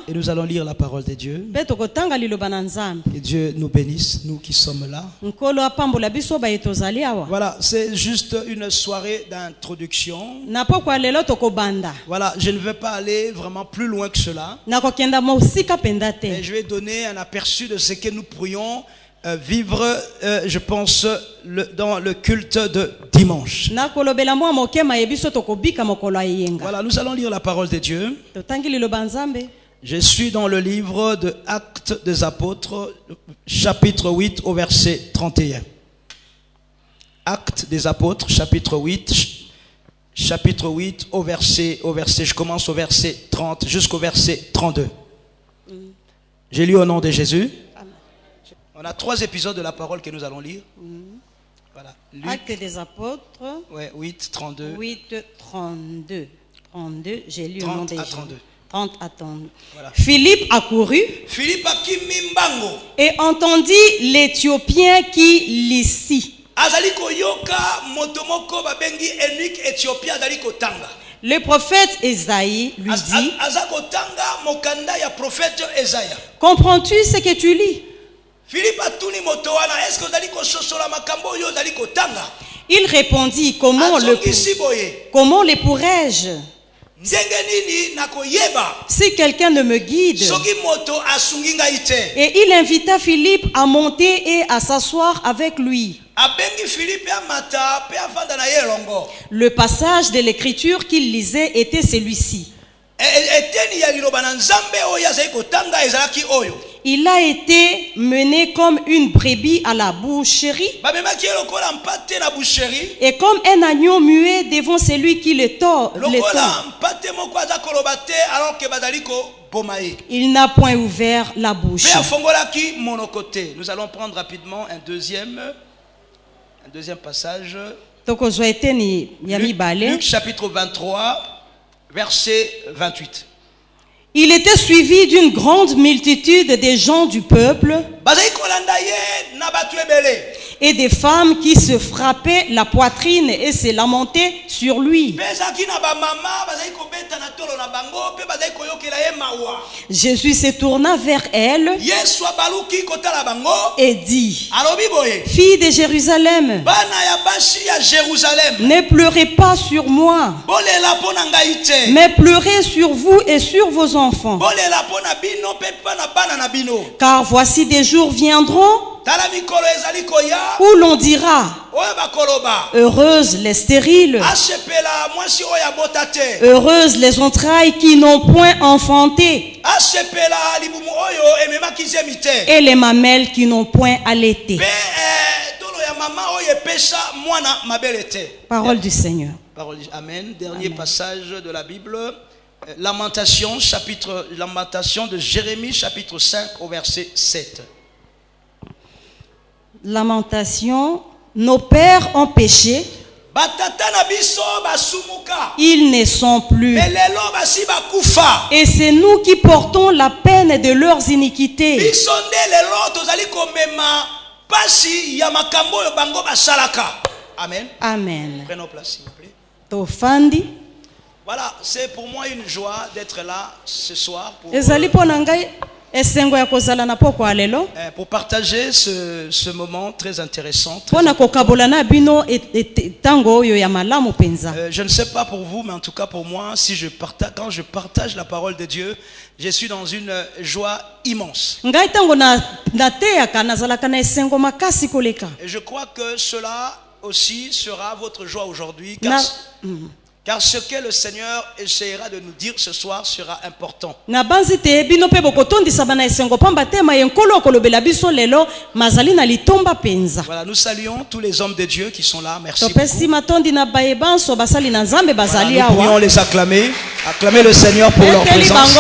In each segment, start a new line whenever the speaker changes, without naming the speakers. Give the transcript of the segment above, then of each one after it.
Et nous allons lire la parole de Dieu. Que Dieu nous bénisse, nous qui sommes là. Voilà, c'est juste une soirée d'introduction. Voilà, je ne vais pas aller vraiment plus loin que cela. Mais je vais donner un aperçu de ce que nous pourrions vivre, je pense, dans le culte de dimanche. Voilà, nous allons lire la parole de Dieu. Je suis dans le livre de Actes des Apôtres, chapitre 8 au verset 31. Actes des Apôtres, chapitre 8 au verset, je commence au verset 30 jusqu'au verset 32. J'ai lu au nom de Jésus. On a 3 épisodes de la parole que nous allons lire. Voilà. Luc,
Actes des Apôtres.
Ouais, 8, 32.
32. J'ai lu au nom de Jésus.
30
à 32.
Voilà.
Philippe accourut et entendit l'Éthiopien qui l'ici. Le prophète Esaïe lui dit: comprends-tu ce que tu lis? Il répondit: comment le pourrais-je? Si quelqu'un ne me guide. Et il invita Philippe à monter et à s'asseoir avec lui. Le passage de l'écriture qu'il lisait était celui-ci. Il a été mené comme une brebis à la boucherie et comme un agneau muet devant celui qui le tord. Il n'a point ouvert la bouche.
Nous allons prendre rapidement un deuxième passage. Luc chapitre 23, verset 28.
Il était suivi d'une grande multitude des gens du peuple et des femmes qui se frappaient la poitrine et se lamentaient sur lui. Jésus se tourna vers elle et dit: filles de Jérusalem, ne pleurez pas sur moi, mais pleurez sur vous et sur vos enfants. Car voici des jours viendront où l'on dira: heureuses les stériles, heureuses les entrailles qui n'ont point enfanté, et les mamelles qui n'ont point allaité. Parole du Seigneur.
Amen. Dernier passage de la Bible. Lamentation de Jérémie, chapitre 5 au verset 7.
Lamentation. Nos pères ont péché, ils ne sont plus, et c'est nous qui portons la peine de leurs iniquités.
Amen.
Amen.
Prenons place, s'il vous plaît.
Tofandi.
Voilà, c'est pour moi une joie d'être là ce soir pour partager ce moment très intéressant. Je ne sais pas pour vous, mais en tout cas pour moi, quand je partage la parole de Dieu, je suis dans une joie immense. Et je crois que cela aussi sera votre joie aujourd'hui, car ce que le Seigneur essaiera de nous dire ce soir sera important. Voilà, nous saluons tous les hommes de Dieu qui sont là. Merci beaucoup. Voilà, nous pourrions les acclamer. Acclamer le Seigneur pour leur présence.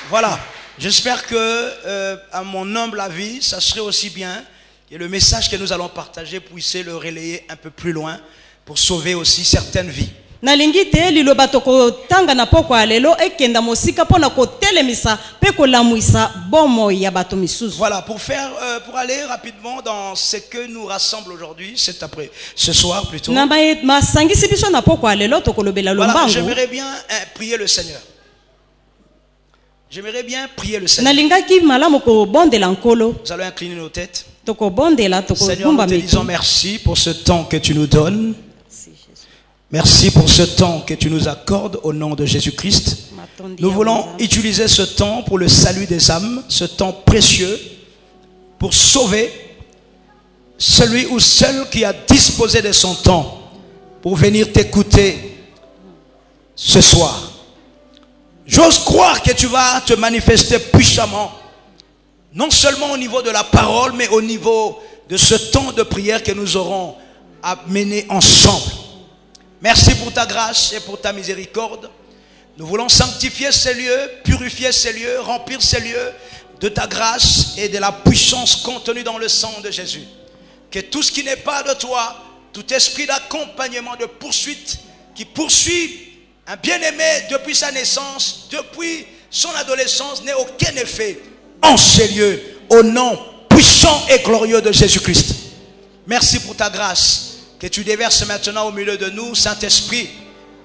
Voilà, j'espère que à mon humble avis, ça serait aussi bien que le message que nous allons partager puisse le relayer un peu plus loin, pour sauver aussi certaines vies. Voilà, pour aller rapidement dans ce que nous rassemble aujourd'hui, ce soir plutôt. Voilà, j'aimerais bien prier le Seigneur. J'aimerais bien prier le Seigneur. Nous allons incliner nos têtes. Seigneur, nous te disons merci pour ce temps que tu nous donnes. Merci pour ce temps que tu nous accordes au nom de Jésus-Christ. Nous voulons utiliser ce temps pour le salut des âmes, ce temps précieux pour sauver celui ou celle qui a disposé de son temps pour venir t'écouter ce soir. J'ose croire que tu vas te manifester puissamment, non seulement au niveau de la parole, mais au niveau de ce temps de prière que nous aurons à mener ensemble. Merci pour ta grâce et pour ta miséricorde. Nous voulons sanctifier ces lieux, purifier ces lieux, remplir ces lieux de ta grâce et de la puissance contenue dans le sang de Jésus. Que tout ce qui n'est pas de toi, tout esprit d'accompagnement, de poursuite, qui poursuit un bien-aimé depuis sa naissance, depuis son adolescence, n'ait aucun effet en ces lieux, au nom puissant et glorieux de Jésus-Christ. Merci pour ta grâce que tu déverses maintenant au milieu de nous, Saint-Esprit.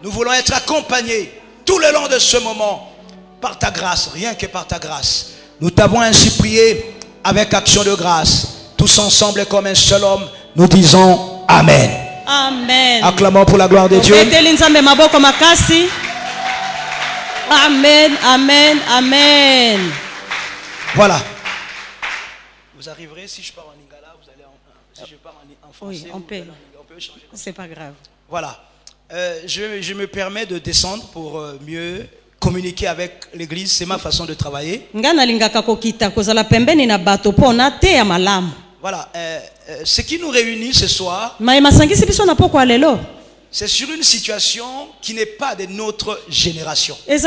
Nous voulons être accompagnés tout le long de ce moment par ta grâce, rien que par ta grâce. Nous t'avons ainsi prié avec action de grâce. Tous ensemble et comme un seul homme, nous disons Amen.
Amen.
Acclamons pour la gloire de Dieu.
Amen, amen, amen.
Voilà. Vous arriverez, si je pars en lingala, vous allez si je pars en français.
Oui, on peut changer. C'est pas grave.
Voilà. Je me permets de descendre pour mieux communiquer avec l'église. C'est ma façon de travailler. Voilà. Ce qui nous réunit ce soir, c'est sur une situation qui n'est pas de notre génération. Le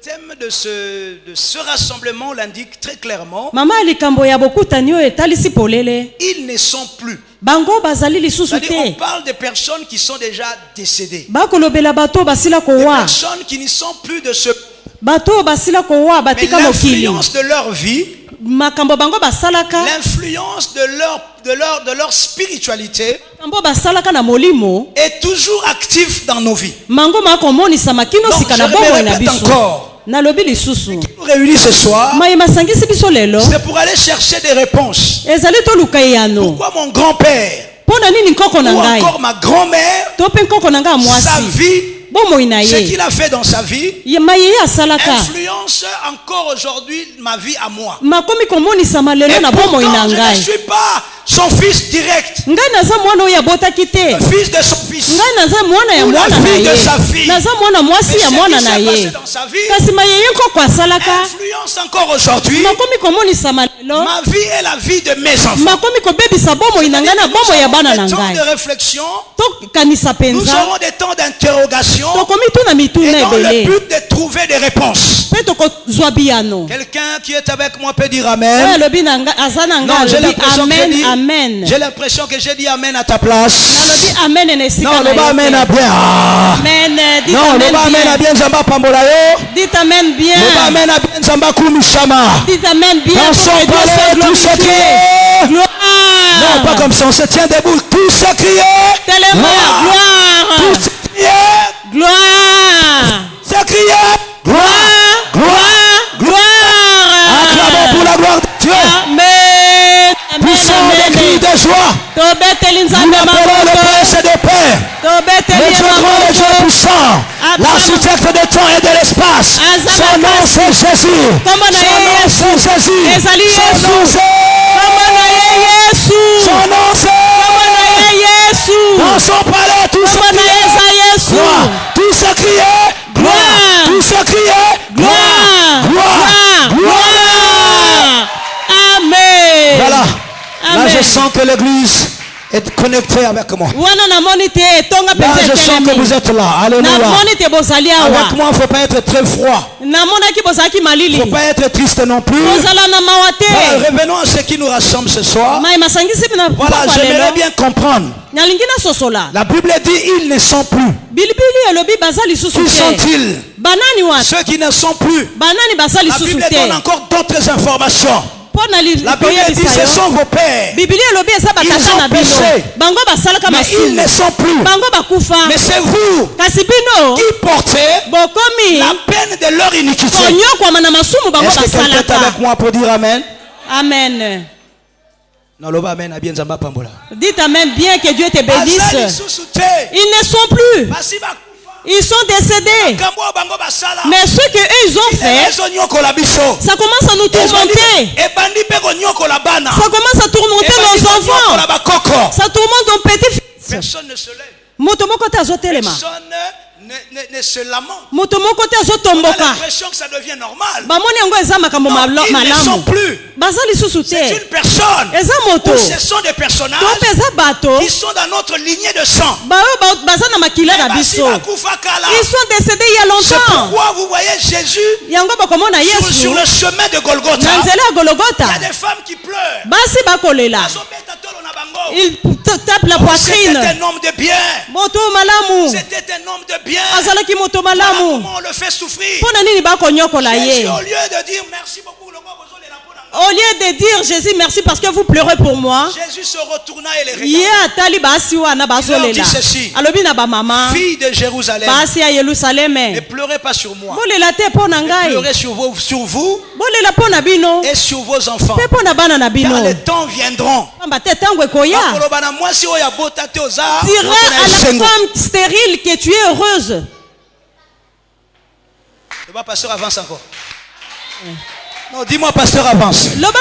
thème de ce rassemblement l'indique très clairement. Ils ne sont plus. C'est-à-dire, on parle de personnes qui sont déjà décédées. Des personnes qui ne sont plus de ce. Mais l'influence de leur vie, l'influence de leur spiritualité est toujours active dans nos vies. Donc, je répète encore. Ce qui nous réunit ce soir, c'est pour aller chercher des réponses. Pourquoi mon grand-père ou encore ma grand-mère, sa vie, ce qu'il a fait dans sa vie, influence encore aujourd'hui ma vie à moi. Et pourtant, je ne suis pas son fils direct, le fils de son fils, ou la fille de sa fille. Mais ce qui s'est passé dans sa vie influence encore aujourd'hui ma vie et la vie de mes enfants. Nous aurons des temps de réflexion, nous aurons des temps d'interrogation, et dans le but de trouver des réponses. Quelqu'un qui est avec moi peut dire Amen. Non, j'ai l'impression que j'ai dit Amen à ta place. Non, le bas Amen a bien. Non, le bas Amen a bien Zamba Pambolayo.
Dites Amen bien.
Le bas Amen a bien Zamba Kumishama.
Dites Amen bien.
Dans son palais, tout se crier. Non, pas comme ça, on se tient debout. Tout se crier.
Gloire.
Tout se crier.
Gloire.
Se crier. Gloire. Gloire.
Gloire.
Acclamons pour la gloire de Dieu.
Amen.
Puissant des cris de joie. Nous appelons le prince des pères, le Dieu grand, le Dieu puissant, l'architecte des temps et de l'espace. Son nom c'est Jésus. Son nom c'est Jésus. Son nom c'est dans son palais tout se criait gloire. Tout se criait gloire. Tout se criait gloire. Gloire. Gloire.
Amen.
Voilà. Là, je sens que l'église est connectée avec moi. Là, je sens que vous êtes là. Alléluia. Avec moi, il ne faut pas être très froid. Il ne faut pas être triste non plus. Voilà, revenons à ce qui nous rassemble ce soir. Voilà, j'aimerais bien comprendre. La Bible dit ils ne sont plus. Qui sont-ils? Ceux qui ne sont plus. La Bible donne encore d'autres informations. La Bible dit ce sont vos pères. Ils ont péché. Mais ils ne sont plus. Mais c'est vous qui portez la peine de leur iniquité. Est-ce que quelqu'un est avec moi pour dire Amen?
Amen.
Dites
Amen bien, que Dieu te bénisse. Ils ne sont plus. Ils sont décédés. Mais ce qu'ils ont fait, ça commence à nous tourmenter. Ça commence à tourmenter nos enfants. Ça tourmente nos petits fils.
Personne ne se lève. Personne ne se lamente. On a l'impression que ça devient normal. Ils ne sont plus. C'est une personne. Ou ce sont des personnages qui sont dans notre lignée de sang.
Ils sont décédés il y a longtemps.
C'est pourquoi vous voyez Jésus sur le chemin de Golgotha. Il y a des femmes qui pleurent.
Ils tapent la poitrine.
C'était un homme de bien. C'était un homme de bien. Voilà comment on le fait souffrir. Jésus, au lieu de dire merci beaucoup,
au lieu de dire Jésus merci parce que vous pleurez pour moi,
Jésus se retourna et les regarda. Il leur dit ceci: fille de Jérusalem, ne pleurez pas sur moi, mais pleurez sur vous et sur vos enfants, car les temps viendront.
Dirai à la femme stérile que tu es heureuse.
Le pasteur avance encore. Non, dis-moi, pasteur, avance.
Car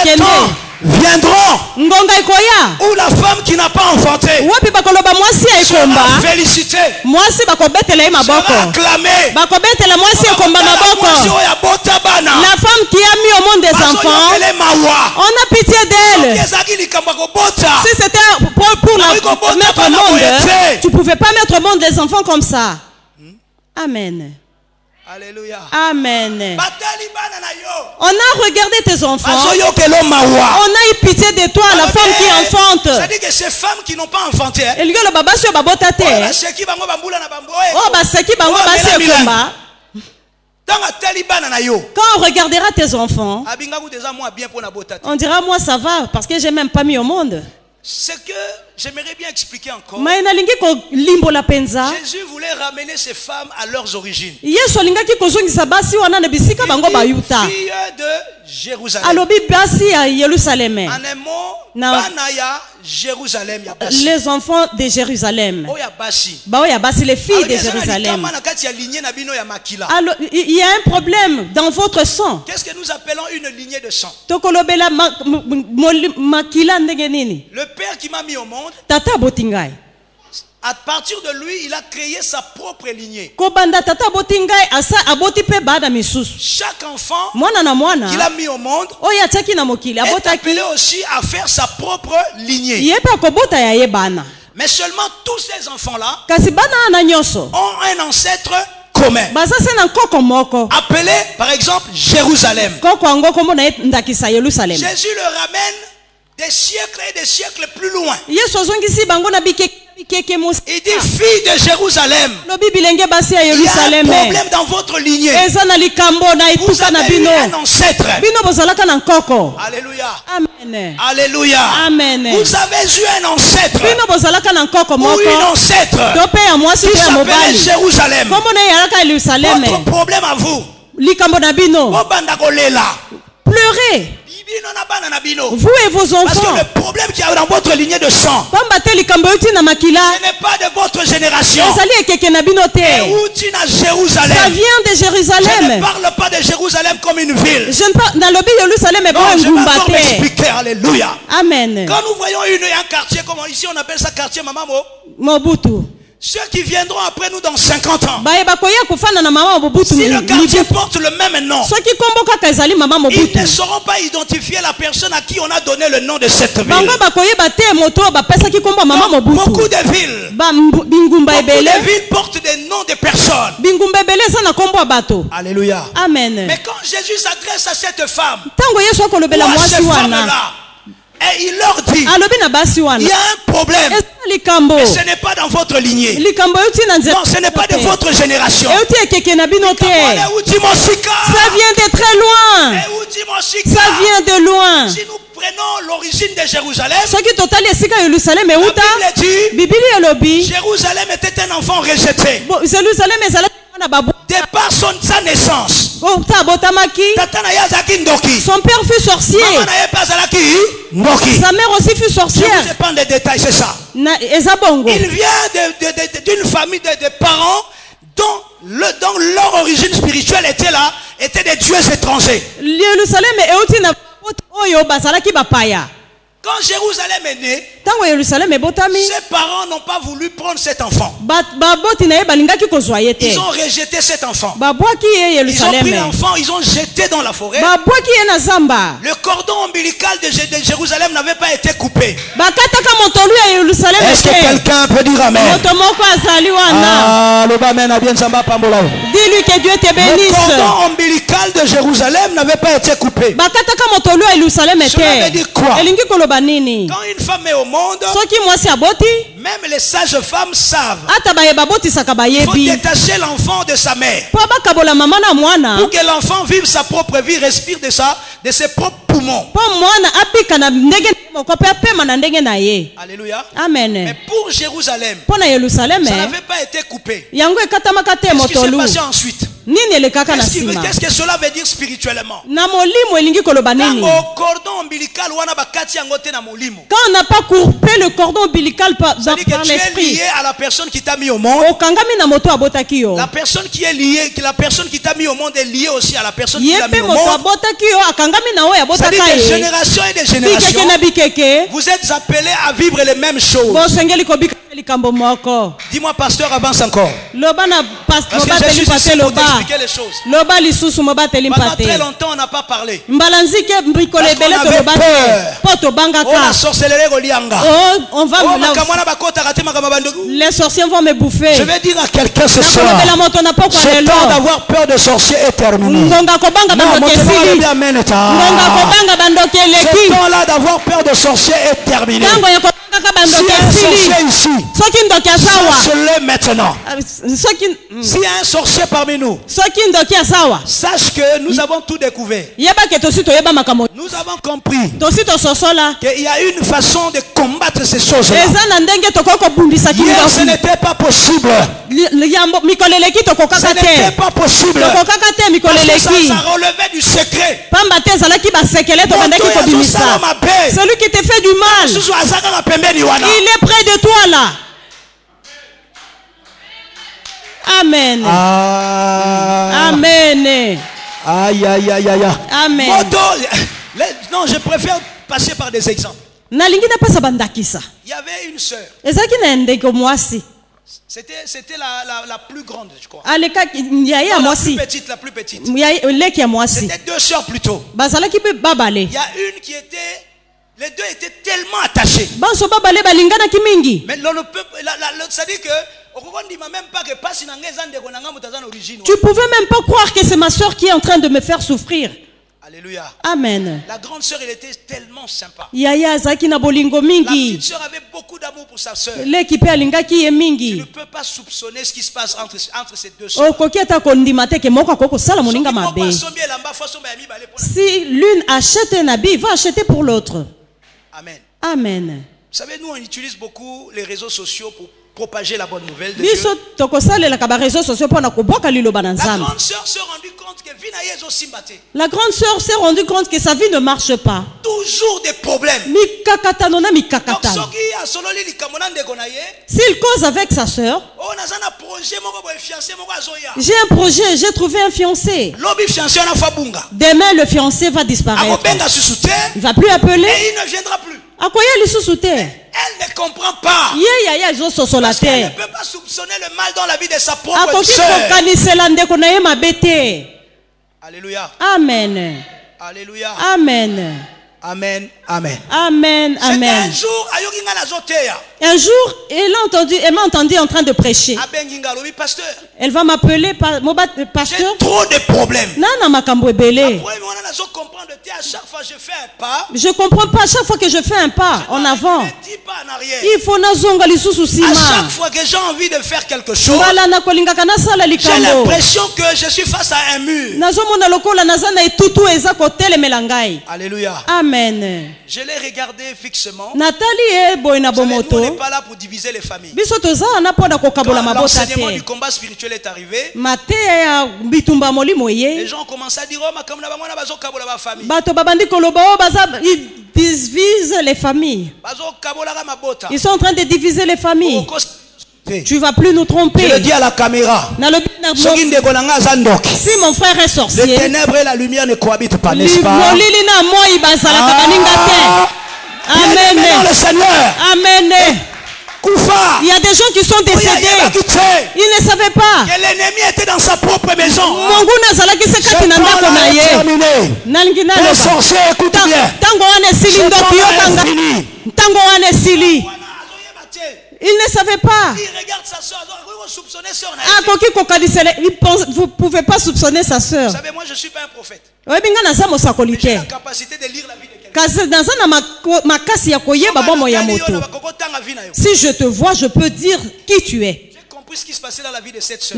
les temps
viendront où la femme qui n'a pas enfanté sera félicitée, sera acclamée.
La femme qui a mis au monde des enfants, on a pitié d'elle. Si c'était pour mettre au monde, tu ne pouvais pas mettre au monde des enfants comme ça. Amen.
Alléluia.
Amen. On a regardé tes enfants. On a eu pitié de toi, la femme qui enfante.
C'est-à-dire que ces femmes qui n'ont pas enfanté,
quand on regardera tes enfants, on dira moi ça va parce que j'ai même pas mis au monde.
Ce que j'aimerais bien expliquer encore. Jésus voulait ramener ces femmes à leurs origines. Filles de Jérusalem. En un mot, Jérusalem.
Les enfants de Jérusalem. Les filles de Jérusalem. Alors, il y a un problème dans votre sang.
Qu'est-ce que nous appelons une lignée de sang? Le père qui m'a mis au monde, à partir de lui, il a créé sa propre lignée. Chaque enfant qu'il a mis au monde est appelé aussi à faire sa propre lignée. Mais seulement tous ces enfants-là ont un ancêtre commun, appelé par exemple Jérusalem. Jésus le ramène des siècles et des siècles plus loin. Il dit fille de Jérusalem, il y a un problème dans votre lignée. Vous avez eu un ancêtre. Alléluia.
Amen.
Alléluia.
Amen.
Vous avez eu un ancêtre ou une ancêtre qui s'appelait Jérusalem. Votre problème à vous,
pleurez. Vous et vos enfants.
Parce que le problème qu'il y a dans votre lignée de sang, ce n'est pas de votre génération. Jérusalem.
Ça vient de Jérusalem.
Je ne parle pas de Jérusalem comme une ville.
Je ne parle dans le pays de Jérusalem.
Je vais encore m'expliquer. Alléluia.
Amen.
Quand nous voyons un quartier comme ici, on appelle ça quartier Mamamo.
Mobutu.
Ceux qui viendront après nous dans 50 ans, si le quartier porte le même nom, ils ne sauront pas identifier la personne à qui on a donné le nom de cette ville. Beaucoup de villes portent des noms de personnes. Alléluia.
Amen.
Mais quand Jésus s'adresse à cette femme, ou à cette femme-là, Et il leur dit, il y a un problème. Mais ce n'est pas dans votre lignée. Non, ce n'est pas de votre génération. Ça vient
de très loin. Ça vient de loin.
Si nous prenons l'origine de Jérusalem,
la Bible dit,
Jérusalem était un enfant rejeté. De par sa naissance,
son père fut sorcier. Sa mère aussi fut sorcière.
Je vous épargne des détails, c'est ça. Il vient d'une famille de parents dont leur origine spirituelle était des dieux étrangers. Quand Jérusalem est né, ses parents n'ont pas voulu prendre cet enfant. Ils ont rejeté cet enfant. Ils ont pris l'enfant, ils ont jeté dans la forêt. Le cordon ombilical de Jérusalem n'avait pas été coupé. Est-ce que quelqu'un peut dire amen?
Dis-lui que Dieu te bénisse.
Le cordon ombilical de Jérusalem n'avait pas été coupé. Cela veut dire quoi? Quand une femme est au monde, même les sages femmes savent. Il faut détacher l'enfant de sa mère. Pour que l'enfant vive sa propre vie, respire de ses propres poumons. Alléluia.
Amen.
Mais pour Jérusalem, ça n'avait pas été coupé. Qu'est-ce qui s'est passé ensuite? Qu'est-ce que cela veut dire spirituellement?
Quand on n'a pas coupé le cordon ombilical par l'esprit,
tu es lié à la personne qui t'a mis au monde. La personne qui est liée, la personne qui t'a mis au monde est liée aussi à la personne qui t'a mis au monde. C'est-à-dire des générations et des générations, vous êtes appelés à vivre les mêmes choses. Dis-moi, pasteur, avance encore. Parce que je suis ici pour t'expliquer les choses. Pendant très longtemps, on n'a pas parlé. Parce qu'on avait peur. La sorcellerie Golianga.
Les sorciers vont me bouffer.
Je vais dire à quelqu'un ce soir, ce temps d'avoir peur de sorciers est terminé. Ce temps-là d'avoir peur de sorciers est terminé. Si un sorcier ici, sache-le maintenant. S'il y a un sorcier parmi nous, sache que nous avons tout découvert. Nous avons compris qu'il y a une façon de combattre ces choses-là. Hier, ce n'était pas possible. Ce n'était pas possible. Parce que ça relevait du secret.
Celui qui te fait du mal, il est près de toi là. Amen. Amen.
Aïe, aïe, aïe, aïe.
Amen.
Non, je préfère passer par des exemples. Il y avait une sœur. C'était la plus grande, je crois. Non, la plus petite, la plus petite. C'était deux sœurs plutôt. Il y a une qui était... Les deux étaient tellement attachés. Mais c'est-à-dire que
tu pouvais même pas croire que c'est ma soeur qui est en train de me faire souffrir.
Alléluia.
Amen.
La grande sœur, elle était tellement sympa.
La
petite sœur avait beaucoup d'amour pour sa sœur. Tu ne peux pas soupçonner ce qui se passe entre ces deux sœurs.
Si l'une achète un habit, il va acheter pour l'autre.
Amen.
Amen.
Vous savez, nous on utilise beaucoup les réseaux sociaux pour propager la bonne nouvelle de Dieu. La grande sœur s'est rendue compte que vie n'a pas simbaté.
La grande sœur s'est rendue compte que sa vie ne marche pas.
Toujours des problèmes.
S'il cause avec sa sœur, j'ai un projet, j'ai trouvé un fiancé. Demain le fiancé va disparaître. Il ne va plus appeler.
Et il ne viendra plus. Elle ne comprend pas. Parce qu'elle ne peut pas soupçonner le mal dans la vie de sa propre sœur. Alléluia.
Amen.
Alléluia.
Amen.
Amen. Amen.
Amen.
C'était un jour,
Un jour, elle m'a entendu en train de prêcher. Elle va m'appeler pasteur.
J'ai trop de problèmes.
Je comprends pas à chaque fois que je fais un pas en avant. Il faut nazonga lisusu sima.
À chaque fois que j'ai envie de faire quelque chose, j'ai l'impression que je suis face à un mur. Alléluia.
Amen.
Je l'ai regardé fixement.
Nathalie
nous, on n'est pas là pour diviser les familles. Quand l'enseignement du combat spirituel est arrivé, les gens ont commencé à dire
ils divisent les familles. Ils sont en train de diviser les familles. Tu vas plus nous tromper.
Je le dis à la caméra.
Si mon frère est sorcier,
les ténèbres et la lumière ne cohabitent pas, n'est-ce pas?
Amen.
Le Seigneur.
Amen. Il y a des gens qui sont décédés. Ils ne savaient pas
que l'ennemi était dans sa propre maison. Les sorciers, écoute bien.
Ils ne savaient pas.
Il regarde sa soeur.
Vous ne pouvez pas soupçonner sa soeur.
Vous savez, moi je ne suis pas un prophète. Mais j'ai la capacité de lire la vie de quelqu'un.
Si je te vois, je peux dire qui tu es.
J'ai compris ce qui se passait dans la vie de cette soeur.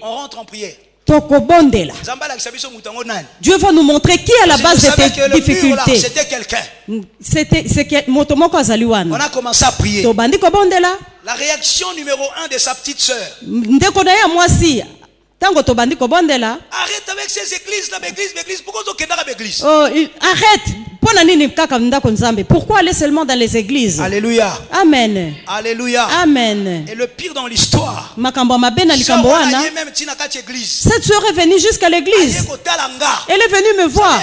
On rentre en prière.
Dieu va nous montrer qui est à la base de tes difficultés.
C'était quelqu'un.
On
a commencé à prier. La réaction numéro 1 de sa petite sœur. Arrête avec ces églises là, église. Pourquoi tu es dans l'église?
Arrête. Pourquoi aller seulement dans les églises?
Alléluia.
Amen.
Alléluia.
Amen.
Et le pire dans l'histoire,
cette sœur est venue jusqu'à l'église. Elle est venue me voir.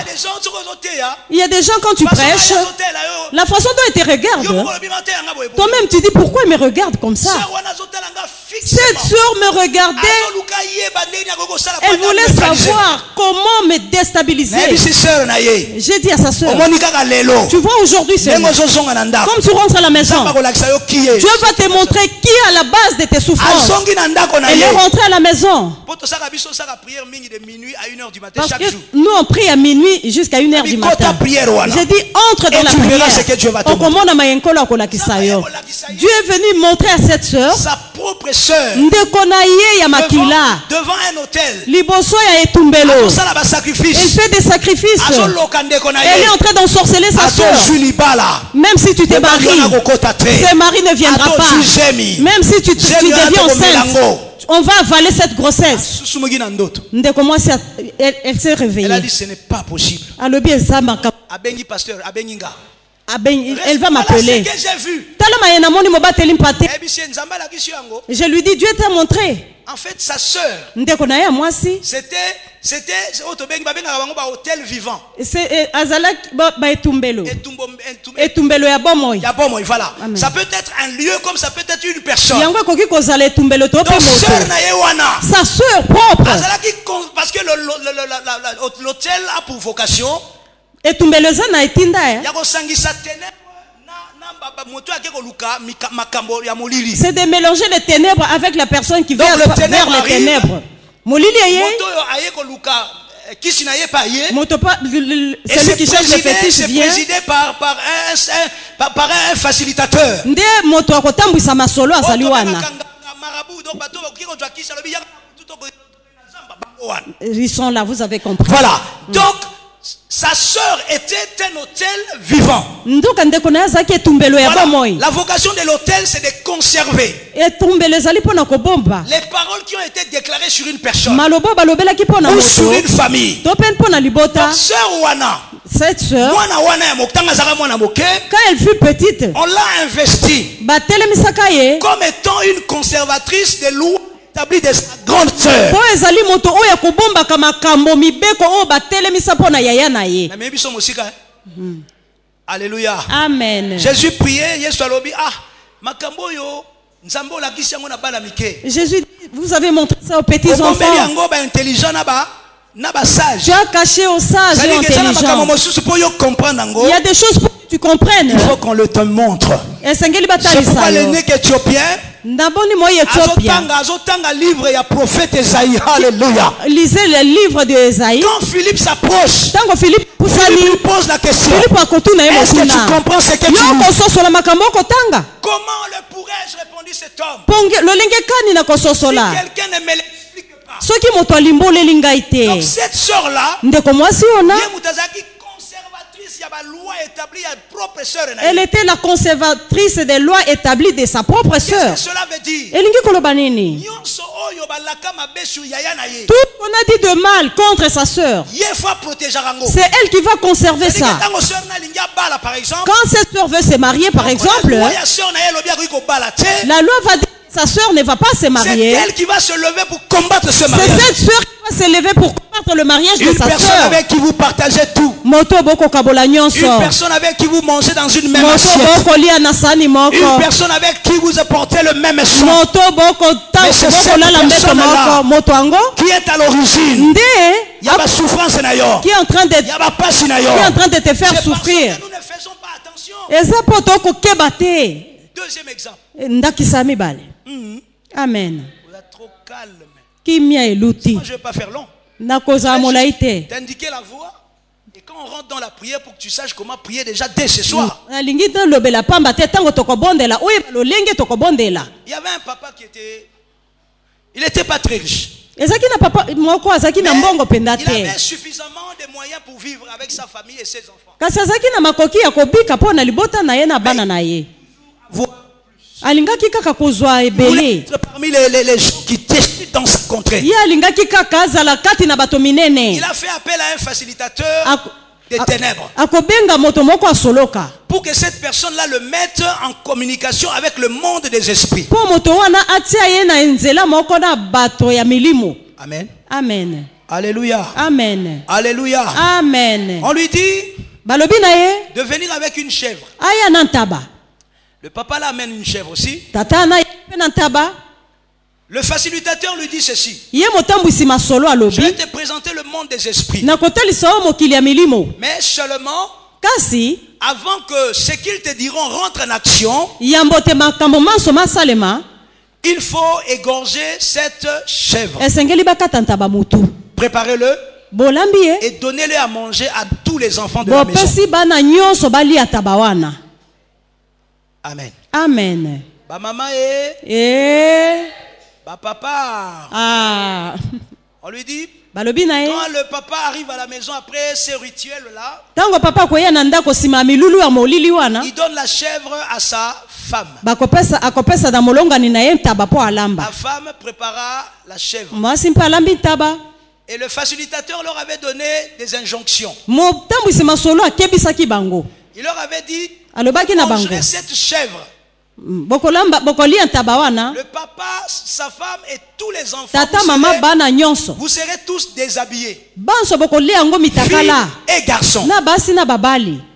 Il y a des gens quand tu prêches, la façon dont ils te regardent, toi-même tu dis pourquoi ils me regardent comme ça? Cette sœur me regardait. Elle voulait savoir comment me déstabiliser. J'ai dit à sa sœur, tu vois aujourd'hui comme tu rentres à la maison, Dieu va te montrer qui est à la base de tes souffrances. Elle est rentrée à la maison. Parce que nous on prie à minuit jusqu'à 1h du matin. J'ai dit entre dans la prière. Dieu est venu montrer à cette sœur,
sa propre sœur, devant un hôtel. Elle
fait des sacrifices. Elle est en train d'ensorceler sa soeur. Même si tu te maries, ce mari ne viendra pas. Même si tu deviens enceinte, on va avaler cette grossesse. Elle s'est réveillée.
Elle a dit ce n'est pas possible.
Elle va m'appeler. Je lui dis, Dieu t'a montré.
En fait, sa sœur, c'était hôtel vivant. Voilà. Ça peut être un lieu comme ça peut être une personne.
Sa sœur propre.
Parce que l'hôtel a pour vocation c'est
de mélanger les ténèbres avec la personne qui vient vers les ténèbres. Celui qui cherche le fétiche
c'est présidé par un facilitateur.
Ils sont là, vous avez compris.
Voilà. Donc sa sœur était un hôtel vivant. Voilà. La vocation de l'hôtel, c'est de conserver les paroles qui ont été déclarées sur une personne ou sur une famille. Ta sœur Wana,
cette sœur,
quand
elle fut petite,
on l'a investie comme étant une conservatrice des lois établi de sa grande sœur. Alléluia.
Amen.
Jésus priait,
Jésus, vous avez montré ça aux petits enfants. Tu as caché aux sages et intelligents. Il y a des choses pour tu comprennes.
Il faut qu'on le te montre. C'est pourquoi l'aîné éthiopien azotanga livre ya prophète Esaïe. Alléluia.
Lisez le livre d'Esaïe.
Quand Philippe s'approche, Philippe lui pose la question. Est-ce que tu comprends ce que tu lis? Comment le pourrais-je, répondit cet homme? Si quelqu'un ne me l'explique pas. Donc cette sœur-là,
elle était la conservatrice des lois établies de sa propre sœur.
Qu'est-ce que cela veut dire?
Tout ce qu'on a dit de mal contre sa sœur, c'est elle qui va conserver ça. Quand cette sœur veut se marier, par exemple, la loi va dire que sa sœur ne va pas se marier.
C'est elle qui va se lever pour combattre ce mariage.
C'est cette sœur qui va se lever pour combattre le mariage de sa sœur.
Une personne avec qui vous partagez tout. Une personne avec qui vous mangez dans une même assiette. Une personne avec qui vous apportez le même soin. Mais c'est cette personne-là qui est à l'origine. Il y a la souffrance
qui est en train de te faire souffrir.
Nous ne faisons pas attention. Deuxième exemple.
Amen.
Vous êtes trop calme.
Moi,
je ne vais pas faire long. T'indiquer la voie. Et quand on rentre dans la prière, pour que tu saches comment prier déjà dès ce soir. Il y avait un papa qui était... Il n'était pas très riche. Il avait suffisamment de moyens pour vivre avec sa famille et ses enfants. Parmi les gens qui décident dans sa contrée. Il a fait appel à un facilitateur des ténèbres pour que cette personne-là le mette en communication avec le monde des esprits. Amen.
Amen.
Alléluia.
Amen.
Alléluia.
Amen.
On lui dit de venir avec une chèvre. Le papa l'amène une chèvre aussi. Le facilitateur lui dit ceci. Je vais te présenter le monde des esprits. Mais seulement avant que ce qu'ils te diront rentre en action, il faut égorger cette chèvre. Préparez-le et donnez-le à manger à tous les enfants de la maison. Amen.
Amen.
Ba maman et ba papa. On lui dit quand le papa arrive à la maison après ces rituels là, il donne la chèvre à sa femme. La femme prépara la chèvre. Et le facilitateur leur avait donné des injonctions. Il leur avait dit, mangerez cette chèvre. Le papa, sa femme et tous les enfants, vous serez tous déshabillés. Filles et garçons.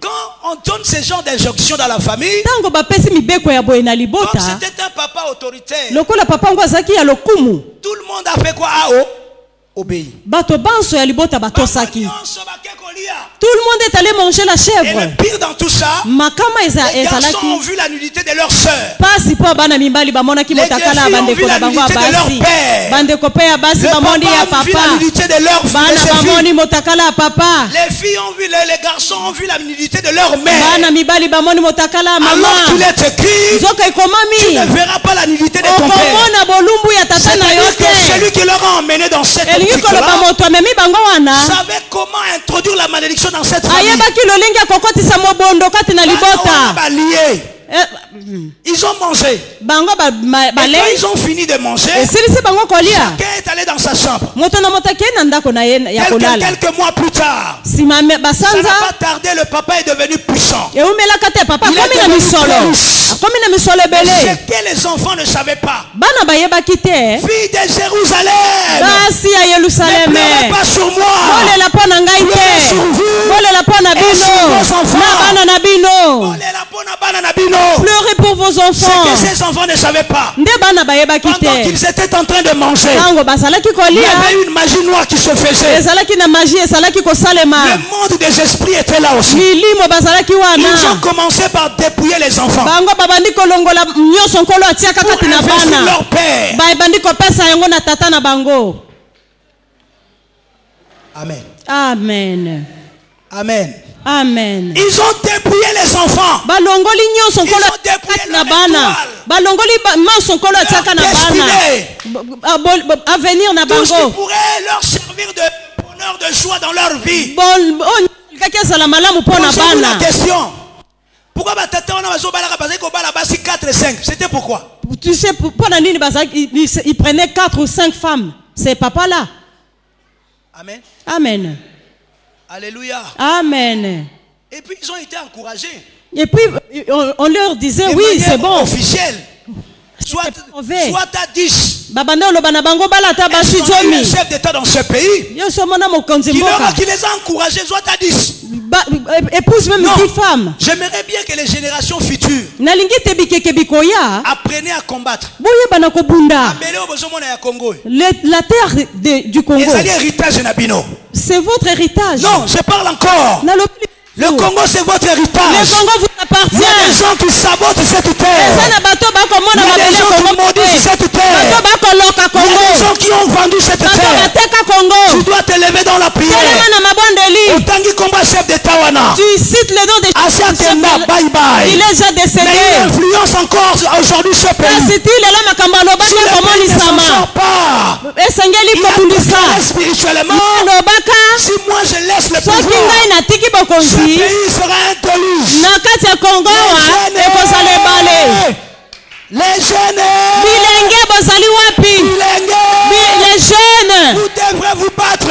Quand on donne ce genre d'injonction dans la famille, comme c'était un papa autoritaire, tout le monde a fait quoi? Obéi.
Tout le monde est allé manger la chèvre.
Et le pire dans tout ça, les garçons ont vu la nudité de leur sœur. Les filles ont vu la nudité de leur père. Le papa a vu la nudité de leur fils. Les filles ont vu, les garçons ont vu la nudité de leur mère. Alors qu'il est écrit, tu ne verras pas la nudité de ton père. C'est-à-dire que celui qui leur a emmené dans cette savait comment introduire la malédiction dans cette famille. Ils ont mangé. Et quand ils ont fini de manger, chacun est allé dans sa chambre. Quelques mois plus tard, ça n'a pas tardé, le papa est devenu puissant. Il est devenu riche. Ce que les enfants ne savaient pas, fille de Jérusalem, ne pleurez pas sur moi, pleurez sur vous et sur vos enfants.
Pleurez pour vos enfants.
C'est que ces enfants ne savaient pas. Pendant qu'ils étaient en train de manger, il y avait une magie noire qui se faisait. Le monde des esprits était là aussi. Ils ont commencé par dépouiller les enfants pour investir leur père. Amen.
Amen.
Amen.
Amen.
Ils ont dépouillé les enfants. Ils ont dépouillé leur étoile. Tout ce qui pourrait leur servir de bonheur, de joie dans leur vie. Posez-vous la question. Pourquoi c'était pourquoi?
Tu sais, il prenait 4 ou 5 femmes. Ces papas-là.
Amen.
Amen.
Alléluia.
Amen.
Et puis ils ont été encouragés.
Et puis on leur disait oui, c'est bon.
Officiel. Soit à 10. Le chef d'État dans ce pays qui les a encouragés, soit à 10.
Épouse même 10 femmes.
J'aimerais bien que les générations futures apprennent à combattre.
La terre du Congo, c'est votre héritage.
Non, je parle encore. Le Congo, c'est votre héritage.
Le Congo vous appartient.
Il y a des gens qui sabotent cette terre. Il y a des gens qui maudissent cette terre. Il y a des gens qui ont vendu cette terre. Tu dois te lever dans la prière. Autangi combat chef d'État.
Tu cites le nom de chef d'État.
Bye bye.
Il est déjà décédé.
Mais il influence encore aujourd'hui ce pays. Si ne sort pas, il a spirituellement. Si moi je laisse le pouvoir, ce pays sera interdit. Les jeunes,
les jeunes,
vous devrez vous battre.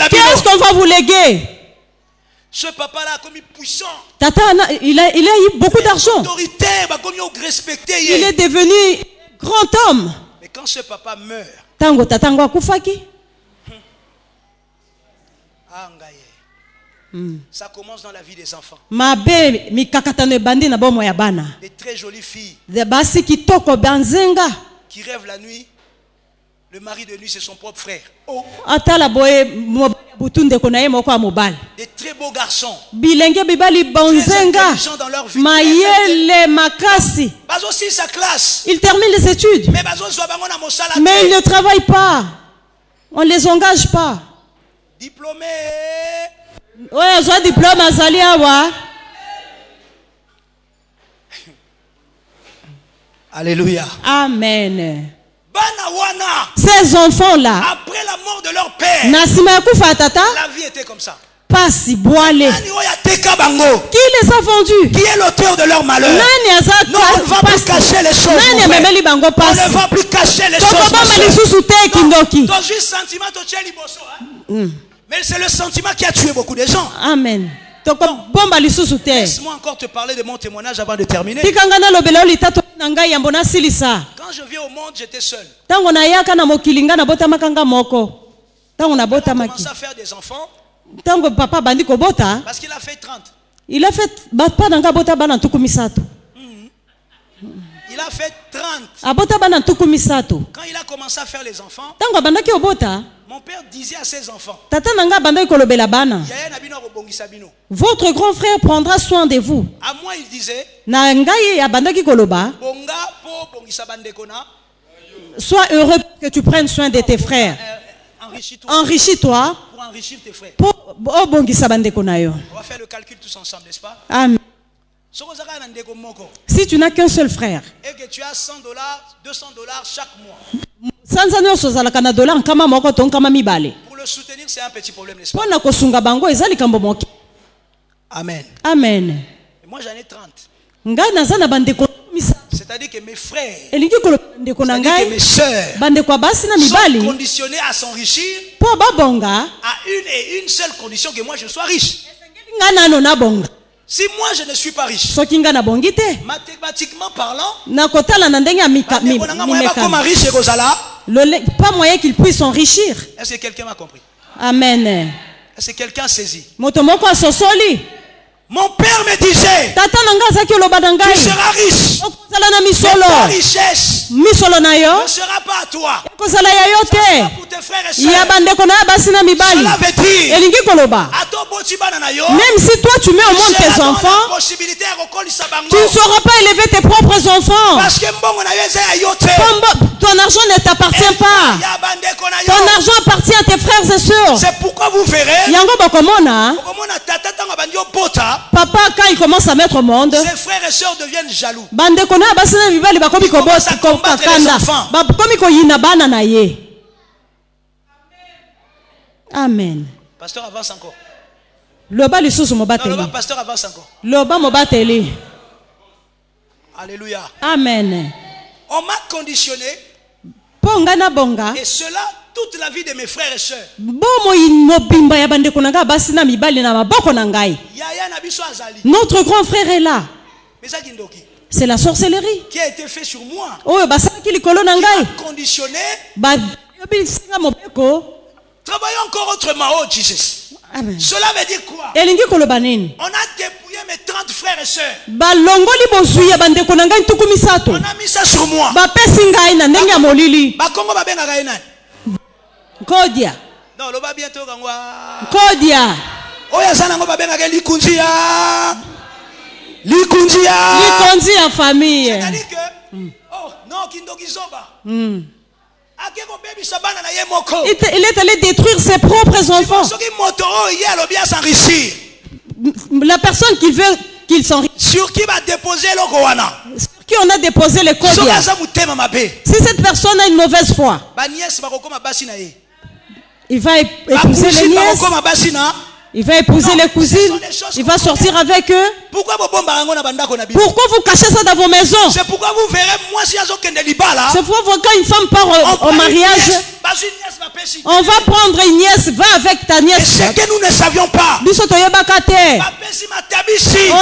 Qu'est-ce qu'on va vous léguer?
Ce papa-là a commis puissant.
Tata, il a eu beaucoup d'argent.
Il
est devenu grand homme.
Mais quand ce papa meurt, ça commence dans la vie des enfants. Des très jolies filles qui rêvent la nuit. Le mari de nuit, c'est son propre frère. Oh. Des très beaux garçons. Très intelligents dans leur vie. Aussi sa classe.
Il termine les études. Mais ils ne travaillent pas. On ne les engage pas.
Diplômé.
Ouais, j'ai un diplôme à Zaliawa.
Alléluia.
Amen. Ces enfants-là,
après la mort de leur père,
la
vie était comme ça.
Pas si boilé. Qui les a vendus?
Qui est l'auteur de leur malheur? Non, on ne va plus cacher les choses. On ne va plus cacher les choses. Mais c'est le sentiment qui a tué beaucoup de gens.
Amen.
Laisse-moi encore te parler de mon témoignage avant de terminer. Quand je viens au monde, j'étais seul. On a commencé à faire des enfants. Parce qu'il a fait 30.
Il a fait
Il a fait 30. Quand il a commencé à faire les enfants, mon père disait à ses enfants,
votre grand frère prendra soin de vous.
À moi, il disait,
sois heureux que tu prennes soin de tes frères. Enrichis-toi
pour enrichir tes frères.
On va
faire le calcul tous ensemble, n'est-ce pas?
Amen. Si tu n'as qu'un seul frère
et que tu as $100, $200 chaque mois, pour le soutenir, c'est un petit problème, n'est-ce pas? Amen.
Amen.
Et moi, j'en ai 30. C'est-à-dire que mes frères, que mes sœurs sont conditionnés à s'enrichir à une seule condition, que moi je sois riche. Si moi je ne suis pas riche, mathématiquement parlant,
pas moyen qu'il puisse s'enrichir.
Est-ce que quelqu'un m'a compris?
Amen.
Est-ce que quelqu'un saisit?
Motomoko asosoli.
Mon père me disait,
tu
seras riche, mais ta richesse ne sera pas à toi, ça sera pour tes frères et sœurs. Cela veut dire,
même si toi tu mets au monde tes enfants, tu ne sauras pas élever tes propres enfants.
Parce que
ton argent ne t'appartient pas. Ton argent appartient à tes frères et sœurs.
C'est pourquoi vous verrez,
papa, quand il commence à mettre au monde,
ses frères et sœurs deviennent jaloux.
Amen.
Pasteur avance encore.
Non,
pasteur avance encore. Alléluia.
Amen.
On m'a conditionné. Et cela toute la vie de mes frères et sœurs.
Notre grand frère est là. C'est la sorcellerie
qui a été fait sur moi.
Qui m'a
conditionné. Travaillons encore autrement. Oh Jesus.
Amen.
Cela veut dire quoi? On a dépouillé mes 30 frères et sœurs. On a mis ça sur moi.
Kodia.
Non, l'oba bientôt gangwa.
Kodia.
Oya sana ngoba benga likunjia.
Likunjia famille.
C'est-à-dire que oh non kindoki zoba.
Il est allé détruire ses propres enfants. La personne qui veut qu'il s'enrichisse.
Sur qui va déposer le Gowana?
Sur qui on a déposé les Kodia. Si cette personne a une mauvaise foi, il va épouser les nièces. Il va épouser les cousines. Il va sortir avec eux.
Pourquoi
vous cachez ça dans vos maisons?
C'est pourquoi vous verrez moi si
c'est pourquoi quand une femme part au mariage, on va prendre une nièce, va avec ta nièce.
Et c'est que nous ne savions pas.
On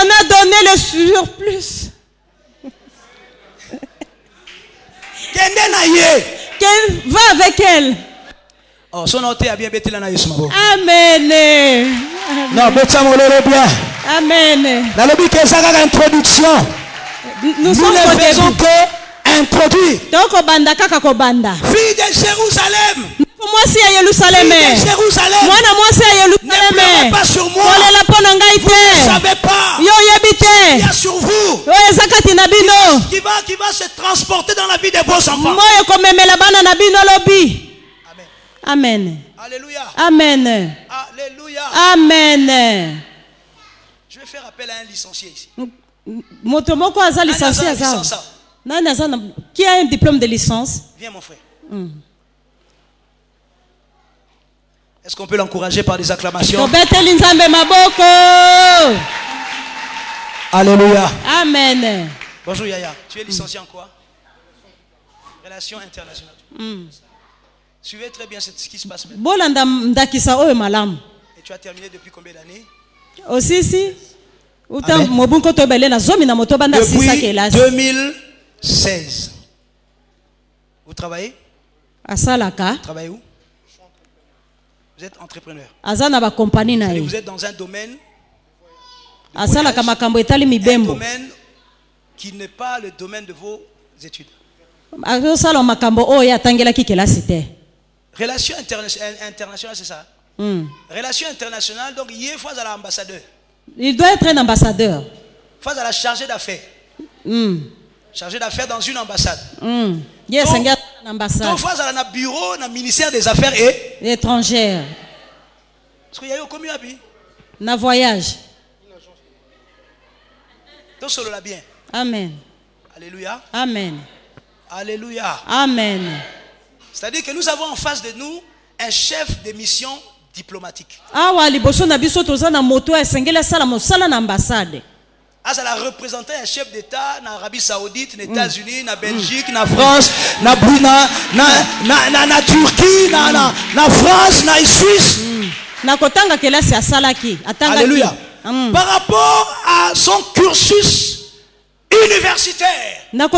a donné le surplus. Va avec elle.
Oh, son noté a bien bêté la naïs mabo.
Amen.
Non, bêta mon bien.
Amen.
Dans le but que ça a introduction. Nous ne faisons que introduire. Fille de Jérusalem.
Moi si à Jérusalem. Moi c'est à Jérusalem.
Ne pleurez pas sur moi. Vous ne savez pas. Il y a sur vous. Qui va se transporter dans la vie de vos enfants.
Amen.
Alléluia.
Amen.
Alléluia.
Amen.
Je vais faire appel à un licencié ici.
Qui a un diplôme de licence?
Viens mon frère. Est-ce qu'on peut l'encourager par des acclamations? Alléluia.
Amen.
Bonjour Yaya. Tu es licencié en quoi? Relations internationales. Suivez très bien ce qui se passe maintenant. Et tu as terminé depuis combien d'années?
Aussi, si.
Depuis 2016. Vous travaillez? Travaillez où? Vous êtes entrepreneur. Vous êtes dans un domaine qui n'est pas le domaine de vos études. Relations internationales, c'est ça? Relations internationales, donc il faut à l'ambassadeur.
Il doit être un ambassadeur.
Il faut à la chargée d'affaires. Chargé d'affaires dans une ambassade.
Donc, il
faut à la bureau, dans le ministère des Affaires et
étrangères.
Parce qu'il y a eu combien de
na voyage.
Donc, solo la bien.
Amen.
Alléluia.
Amen.
Alléluia.
Amen.
C'est-à-dire que nous avons en face de nous un chef de mission diplomatique.
Ah,
ça a représenté un chef d'État en Arabie Saoudite, aux États-Unis, en Belgique, en France, en Turquie, en France, en Suisse. Alléluia. Par rapport à son cursus universitaire. Mais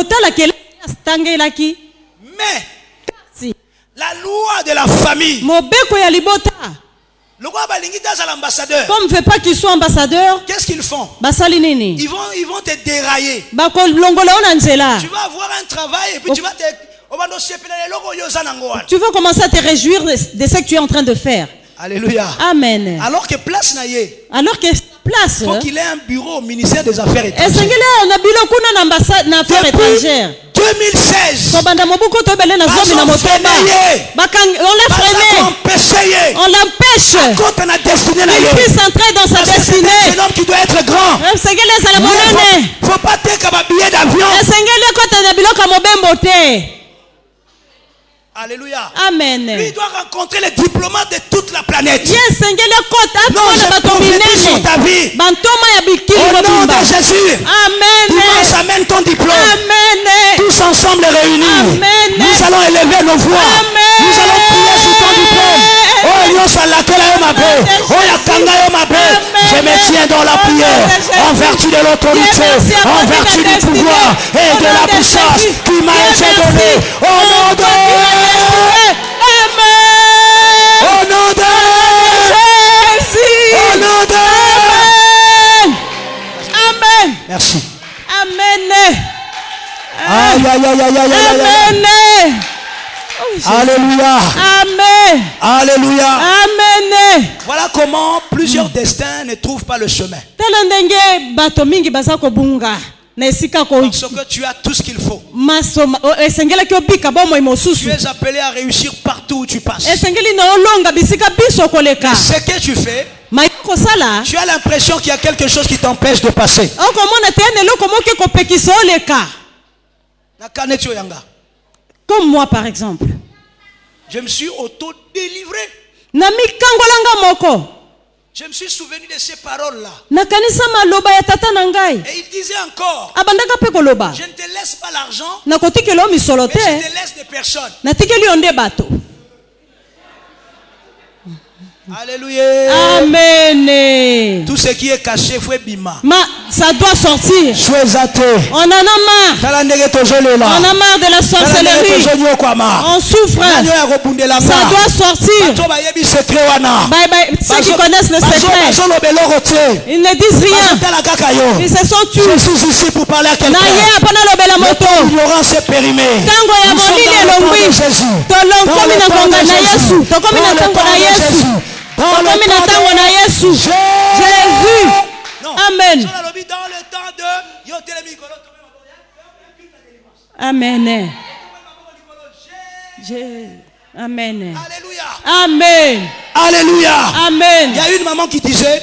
la loi de la famille
Comme ne veut pas qu'ils soient ambassadeurs,
qu'est-ce qu'ils font?
Ils
vont te dérailler.
Tu vas
avoir un travail et puis
tu vas commencer à te réjouir de ce que tu es en train de faire.
Alléluia.
Amen.
Alors que place
faut
qu'il ait un bureau au ministère des Affaires étrangères.
Depuis
2016,
on l'a l'empêche. Il puisse entrer dans sa destinée.
C'est un homme qui doit être grand. Faut pas te billet d'avion. Alléluia.
Amen.
Lui doit rencontrer les diplomates de toute la planète.
Non,
je prophétise sur ta vie. Au nom de Jésus.
Amen.
Dimanche, amène ton diplôme.
Amen.
Tous ensemble réunis.
Amen.
Nous allons élever nos voix.
Amen.
Nous allons prier sur ton diplôme. Je me tiens dans la prière en vertu de l'autorité, en vertu du pouvoir et de la puissance qui m'a été donnée. Au nom de au nom de
Jésus.
Au nom de
Amen.
Merci.
Amen.
Aïe, aïe, aïe, aïe, aïe, aïe.
Amen.
Alléluia.
Amen.
Alléluia.
Amen.
Voilà comment plusieurs destins ne trouvent pas le chemin.
Parce
que tu as tout ce qu'il faut. Tu es appelé à réussir partout où tu passes. Et ce que tu fais, tu as l'impression qu'il y a quelque chose qui t'empêche de passer.
Comme moi par exemple.
Je me suis auto-délivré. Je me suis souvenu de ces paroles-là. Et il disait encore, je ne te laisse pas l'argent, mais je te laisse des personnes. Alléluia.
Amen.
Tout ce qui est caché, faut bima.
Ça doit sortir. On en a marre. On a marre de la sorcellerie. On souffre. Ça doit sortir. Bye bye. Ceux qui connaissent le secret, ils ne disent rien. Ils se sont tués.
Je suis ici pour parler à quelqu'un. L'ignorance est périmée. Nous sommes dans le temps de Jésus. Dans le temps de Jésus. Dans le temps de Jésus.
Jésus. Amen.
Dans le temps de
Amen. Amen.
Alléluia.
Amen.
Alléluia.
Amen.
Il y a une maman qui disait,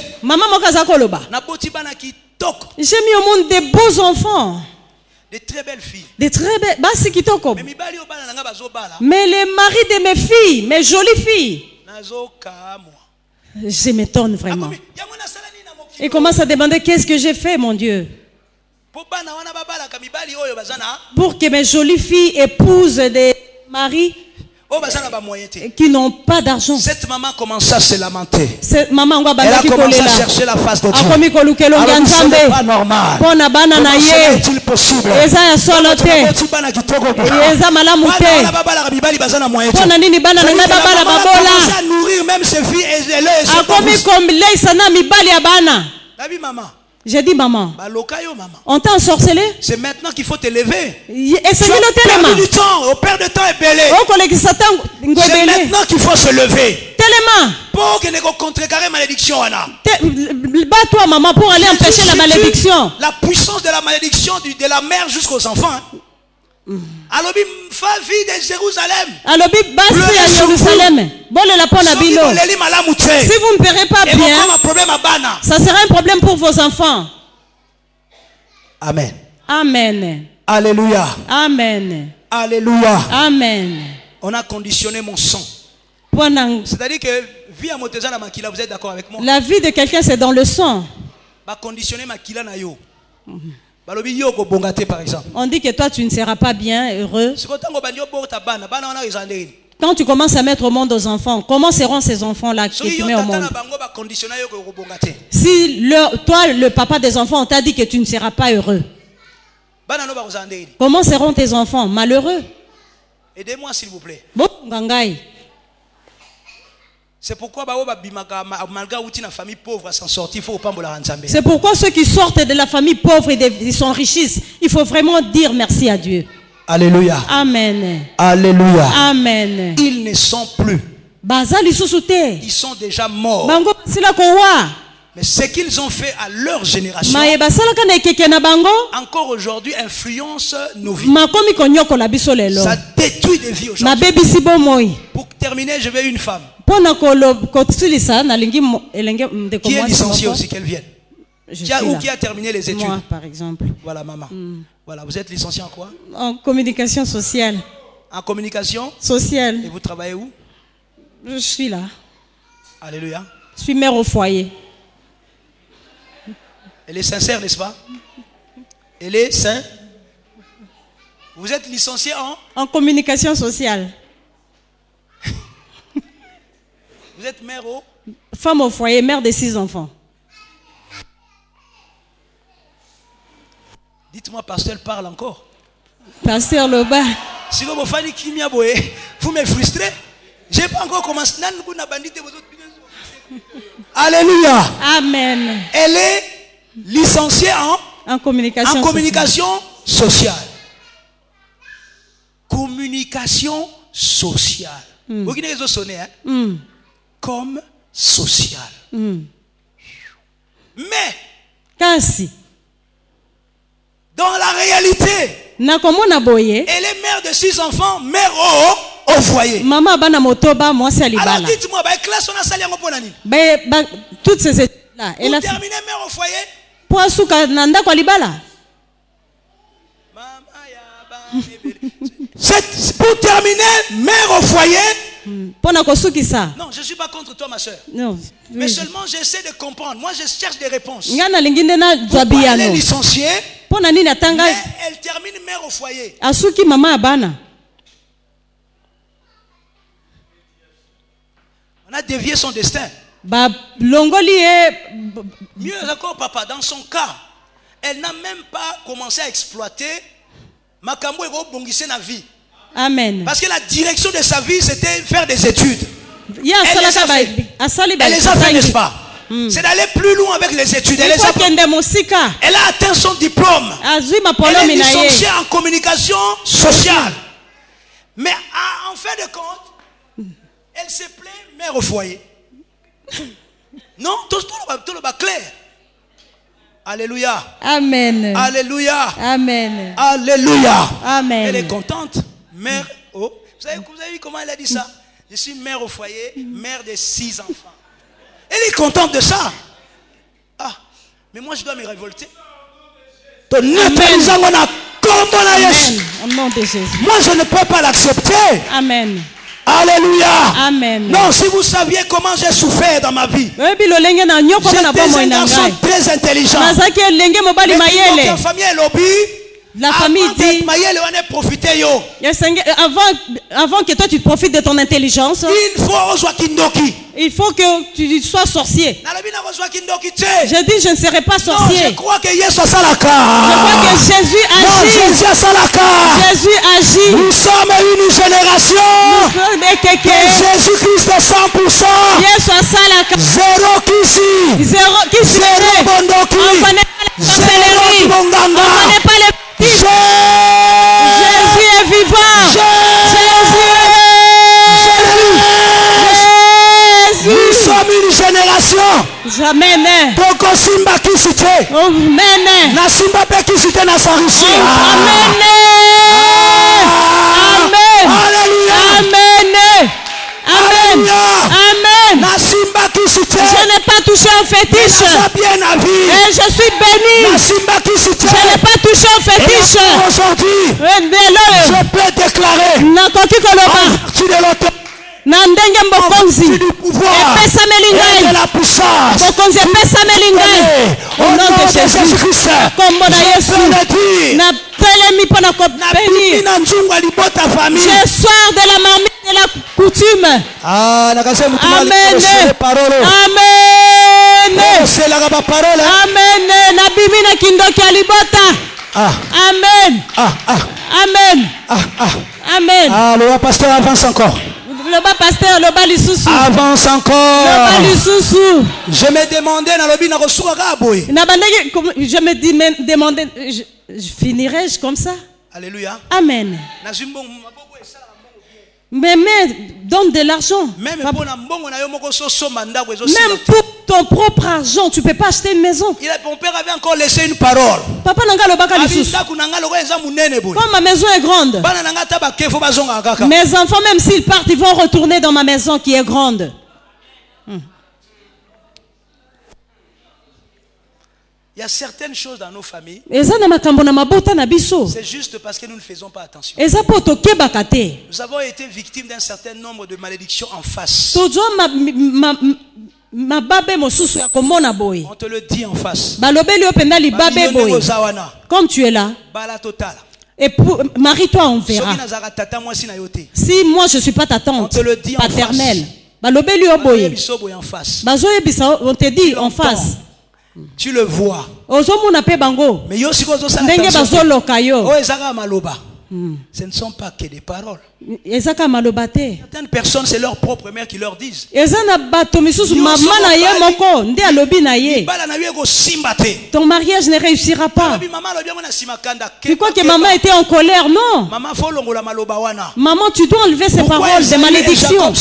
j'ai mis au monde des beaux enfants.
Des très belles filles.
Des très belles. Mais les maris de mes filles, mes jolies filles, je m'étonne vraiment. Et commence à demander qu'est-ce que j'ai fait, mon Dieu, pour que mes jolies filles épousent des maris qui n'ont pas d'argent.
Cette maman commence à se lamenter.
Cette maman
elle a commencé à chercher la face de Dieu. Alors ce n'est pas normal. Comment est-il possible? à nourrir même ses filles et les maman.
J'ai dit maman, on t'a ensorcelé.
C'est maintenant qu'il faut te lever.
Tu as
perdu du temps. Au père de temps est belé. C'est maintenant qu'il faut se lever. Pour que ne contrecarrer malédiction.
Bats-toi maman pour aller empêcher la malédiction.
La puissance de la malédiction de la mère jusqu'aux enfants. Alobi fa vie de Jérusalem.
Alobi basi à Jérusalem. Si vous ne paierez pas bien, ça sera un problème pour vos enfants.
Amen.
Amen.
Alléluia.
Amen.
Alléluia.
Amen.
On a conditionné mon sang. C'est-à-dire que vie à Motezana Makila, vous êtes d'accord avec moi?
La vie de quelqu'un c'est dans le sang.
Conditionner Makila na yo. Par exemple.
On dit que toi tu ne seras pas bien heureux. Quand tu commences à mettre au monde aux enfants, comment seront ces enfants-là que tu mets au monde? Si toi, le papa des enfants, on t'a dit que tu ne seras pas heureux, comment seront tes enfants? Malheureux.
Aidez-moi s'il vous plaît.
Bon, Gangai.
C'est pourquoi famille pauvre s'en sortir, il faut pas Nzambe.
C'est pourquoi ceux qui sortent de la famille pauvre et de son richesse, il faut vraiment dire merci à Dieu.
Alléluia.
Amen.
Alléluia.
Amen.
Ils ne sont plus.
Ils
sont déjà morts. Mais ce qu'ils ont fait à leur génération, encore aujourd'hui, influence nos vies. Ça détruit des vies aujourd'hui. Pour terminer, je veux une femme. Qui est licenciée aussi, qu'elle vienne. Qui a terminé les études?
Moi, par exemple.
Voilà, maman. Voilà, vous êtes licenciée en quoi?
En communication sociale.
En communication
sociale.
Et vous travaillez où?
Je suis là.
Alléluia.
Je suis mère au foyer.
Elle est sincère, n'est-ce pas? Elle est sincère. Vous êtes licenciée en
communication sociale.
Vous êtes mère au?
Femme au foyer, mère de 6 enfants.
Dites-moi, pasteur parle encore.
Pasteur Loba.
Si vous me frustrez. Je n'ai pas encore commencé. Alléluia.
Amen.
Elle est licenciée
en communication
sociale. Communication sociale. Vous voyez les sonner, hein? Comme sociale. Mais dans la réalité, elle est mère de 6 enfants, mère au foyer.
Maman
alors dites-moi, classe on a sali yango pona nini?
Toutes ces études-là.
Pour terminer mère au foyer. Pour terminer mère au foyer. Non, je ne suis pas contre toi, ma soeur.
Non.
Mais seulement j'essaie de comprendre. Moi, je cherche des réponses. Pourquoi elle est licenciée, mais elle termine mère au foyer. On a dévié son destin. Mieux encore, papa, dans son cas, elle n'a même pas commencé à exploiter Makambo et Bongissé na vie.
Amen.
Parce que la direction de sa vie, c'était faire des études. Elle les a fait, n'est-ce pas? C'est d'aller plus loin avec les études. Elle a atteint son diplôme. Elle est licenciée en communication sociale. Mais en fin de compte, elle se plaît mère au foyer. Non, tout le bas clair. Alléluia.
Amen.
Alléluia.
Amen.
Alléluia.
Amen.
Elle est contente. Mère au... Vous avez vu comment elle a dit ça? Je suis mère au foyer, mère de 6 enfants. Elle est contente de ça. Ah, mais moi je dois me révolter.
Amen.
Moi je ne peux pas l'accepter.
Amen.
Alléluia.
Amen.
Non, si vous saviez comment j'ai souffert dans ma vie. J'étais un garçon très intelligent. Mais la famille est lobby.
La famille dit avant que toi tu profites de ton intelligence, il faut que tu sois sorcier. Je dis je ne serai pas sorcier.
Non, je crois que Jésus
agit. Jésus agit.
Nous sommes une génération de Jésus-Christ 100%. Zéro Kissi. Zéro Bondoki. Zéro Bonganga.
Jésus est vivant. Jésus.
Nous sommes une génération.
Amen.
Poko simba kisite.
Amen.
Na simba pe kisite na sarisi.
Amen. Amen.
Alléluia.
Amen. Amen. Amen.
Na simba kisite.
Je n'ai pas touché un fétiche. Et je suis béni.
Na simba kisite.
Je n'ai pas touché un fétiche.
Aujourd'hui, je peux déclarer
Nandenge mbokonzi epesameli ngai bokonzi epesameli ngai au nom de Jésus kombo na Yesu na telemi mpona kobénir ce soir de la marmite de la coutume. Amen. Amen. Amen. Nabimi na kindoki ya libota. Amen. Amen. Amen.
Le pasteur avance encore.
Le bas pasteur, le bas lisusu.
Avance encore.
Le bas lisusu.
Je me demandais dans le bin
je me demandais, je finirais-je comme ça?
Alléluia.
Amen. Mais donne de l'argent. Même pour ton propre argent, tu ne peux pas acheter une maison.
Mon père avait encore laissé une parole.
Papa nanga lobaka lisusu. Comme ma maison est grande, mes enfants, même s'ils partent, ils vont retourner dans ma maison qui est grande.
Il y a certaines choses dans nos familles. C'est juste parce que nous ne faisons pas attention. Nous avons été victimes d'un certain nombre de malédictions en face. On te le dit en face.
Comme tu es là. Et marie-toi, on verra. Si moi je ne suis pas ta tante paternelle, on te dit en face.
Tu le vois. Mais ce ne sont pas que des paroles. Certaines personnes, c'est leur propre mère qui leur disent.
Ton mariage ne réussira pas. Tu crois que maman était en colère? Non. Maman, tu dois enlever ces paroles de malédiction.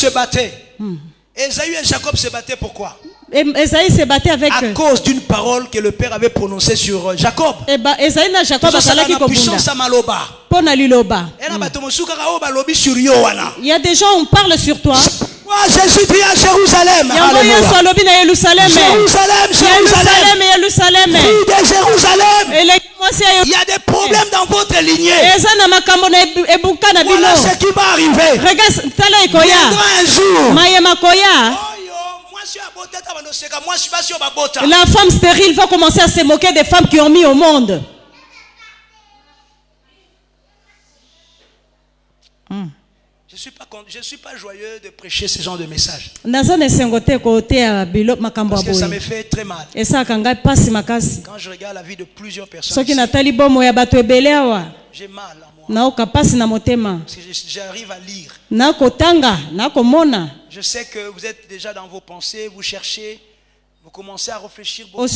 Esaü et Jacob se battaient pourquoi?
Esaü se battait avec
à cause d'une parole que le père avait prononcée sur Jacob. Il
y a des gens on parle sur toi.
Moi Jésus dit à Jérusalem.
Jérusalem.
Fille de Jérusalem. Il y a des problèmes dans votre lignée. Voilà ce qui va arriver. Viendra un jour.
La femme stérile va commencer à se moquer des femmes qui ont mis au monde.
Je suis pas joyeux de prêcher ce genre de message. Parce que ça me fait très mal. Quand je regarde la vie de plusieurs personnes, j'ai mal en moi. Parce que j'arrive à lire. Je sais que vous êtes déjà dans vos pensées, vous cherchez, vous commencez à réfléchir beaucoup.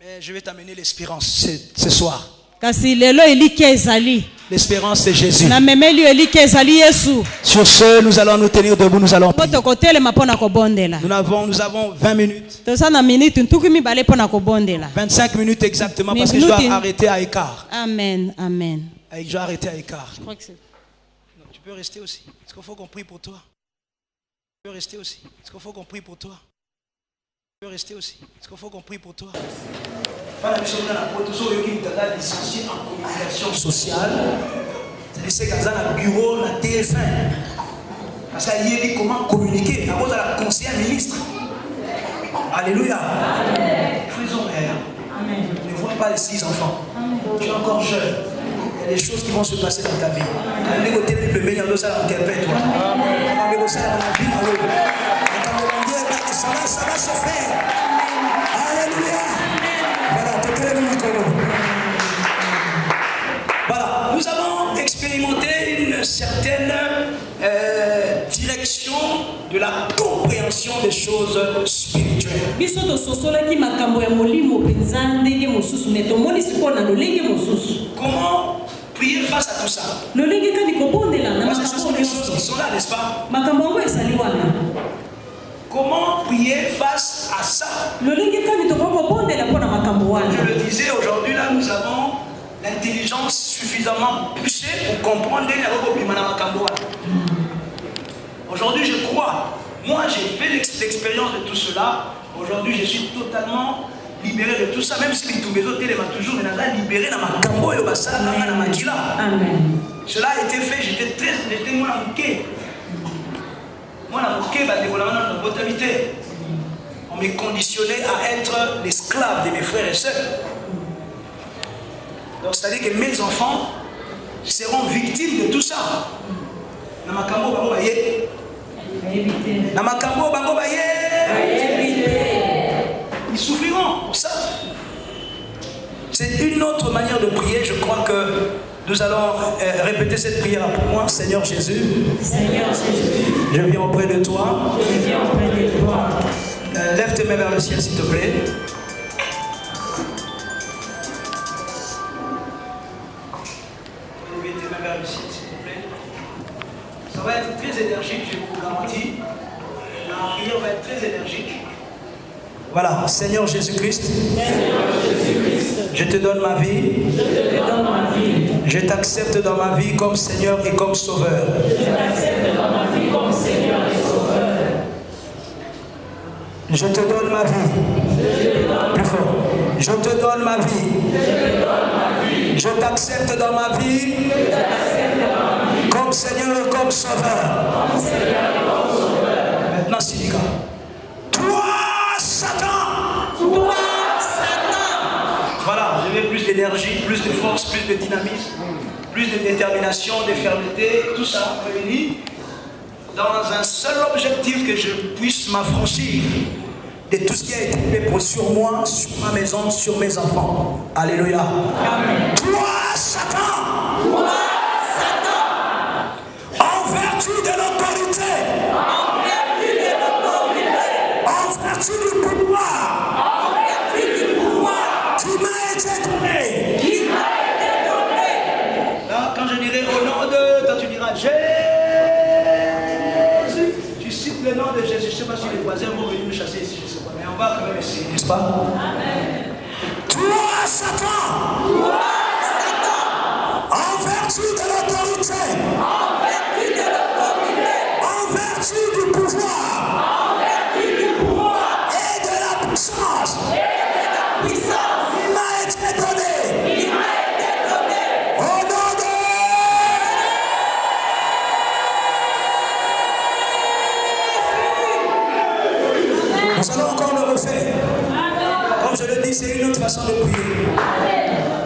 Mais je vais t'amener l'espérance ce soir. L'espérance c'est Jésus. Sur ce, nous allons nous tenir debout, nous allons prier. Nous avons 20 minutes. 25 minutes exactement parce que je dois arrêter à écart.
Amen, amen.
Je dois arrêter à écart. Tu peux rester aussi. Est-ce qu'il faut qu'on prie pour toi? Tu peux rester aussi. Est-ce qu'il faut qu'on prie pour toi? Tu peux rester aussi. Est-ce qu'il faut qu'on prie pour toi? Licencié en communication sociale. C'est-à-dire que dans le bureau, la TF1. Parce qu'il dit comment communiquer à cause de la conseillère ministre. Alléluia. Faisons rien. Ne vois pas les 6 enfants. Tu es encore jeune. Il y a des choses qui vont se passer dans ta vie. Ça va se faire. Alléluia. Voilà, nous avons expérimenté une certaine direction de la compréhension des choses spirituelles. Comment prier face à tout ça? Parce que ce sont des choses qui sont là, n'est-ce pas? Comment prier face à ça? Je le disais, aujourd'hui, là, nous avons l'intelligence suffisamment poussée pour comprendre. Aujourd'hui, je crois. Moi, j'ai fait l'expérience de tout cela. Aujourd'hui, je suis totalement libéré de tout ça. Même si les Toumézo Télé m'a toujours libéré dans ma cambo et au bassin, dans ma kila. Cela a été fait. J'étais moins manqué. Moi, on m'est conditionné à être l'esclave de mes frères et sœurs. Donc, c'est-à-dire que mes enfants seront victimes de tout ça. Ils souffriront pour ça. C'est une autre manière de prier. Je crois que Nous allons répéter cette prière pour moi. Seigneur Jésus, je viens auprès de toi. Lève tes mains vers le ciel, s'il te plaît. Lève tes mains vers le ciel, s'il te plaît. Ça va être très énergique, je vous garantis. La prière va être très énergique. Voilà, Seigneur Jésus-Christ, je te donne ma vie, je t'accepte dans ma vie comme Seigneur et comme Sauveur. Je te donne ma vie, plus fort, je te donne ma vie, je t'accepte dans ma vie comme Seigneur et comme Sauveur. Maintenant, Sidika. Voilà, je veux plus d'énergie, plus de force, plus de dynamisme, plus de détermination, de fermeté, tout ça réuni dans un seul objectif, que je puisse m'affranchir de tout ce qui a été fait sur moi, sur ma maison, sur mes enfants. Alléluia. Amen. Toi, Satan, en vertu de l'autorité, en vertu du pouvoir, qui m'a été donné. Là, quand je dirai au nom de, toi tu diras Jésus. Tu cites le nom de Jésus. Je ne sais pas si les voisins vont venir me chasser ici, je ne sais pas. Mais on va quand même essayer, n'est-ce pas? Amen. Toi, Satan, en vertu de l'autorité, en vertu du pouvoir, et de la puissance, il m'a été donné. Au nom de... Nous allons encore le refaire. Comme je le dis, c'est une autre façon de prier.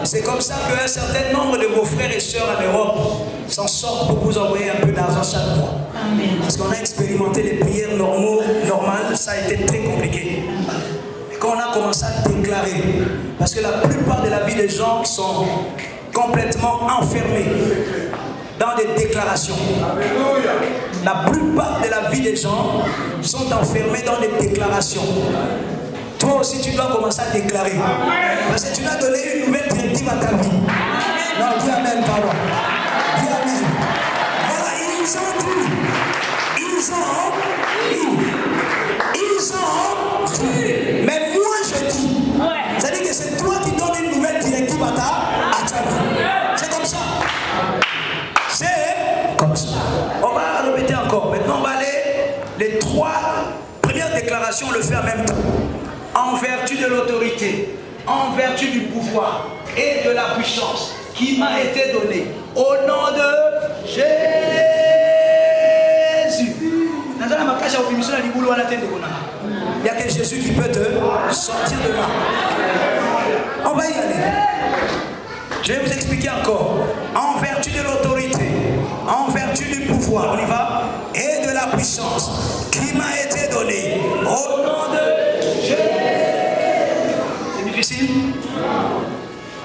C'est comme ça qu'un certain nombre de vos frères et sœurs en Europe s'en sortent pour vous envoyer un peu d'argent chaque mois. Parce qu'on a expérimenté les prières normales, ça a été très compliqué. Et quand on a commencé à déclarer, parce que la plupart de la vie des gens sont complètement enfermés dans des déclarations. La plupart de la vie des gens sont enfermés dans des déclarations. Toi aussi, tu dois commencer à déclarer. Parce que tu dois donner une nouvelle directive à ta vie. Non, dis Amen, pardon. Dis Amen. Voilà, ils ont dit. Mais moi, je dis. C'est-à-dire que c'est toi qui donnes une nouvelle directive à ta vie. C'est comme ça. C'est comme ça. On va répéter encore. Maintenant, on va aller. Les trois premières déclarations, on le fait en même temps. En vertu de l'autorité, en vertu du pouvoir et de la puissance qui m'a été donnée, au nom de Jésus. Il n'y a que Jésus qui peut te sortir de là. On va y aller. Je vais vous expliquer encore. En vertu de l'autorité, en vertu du pouvoir, on y va, et de la puissance qui m'a été donnée, au nom de Jésus. C'est difficile?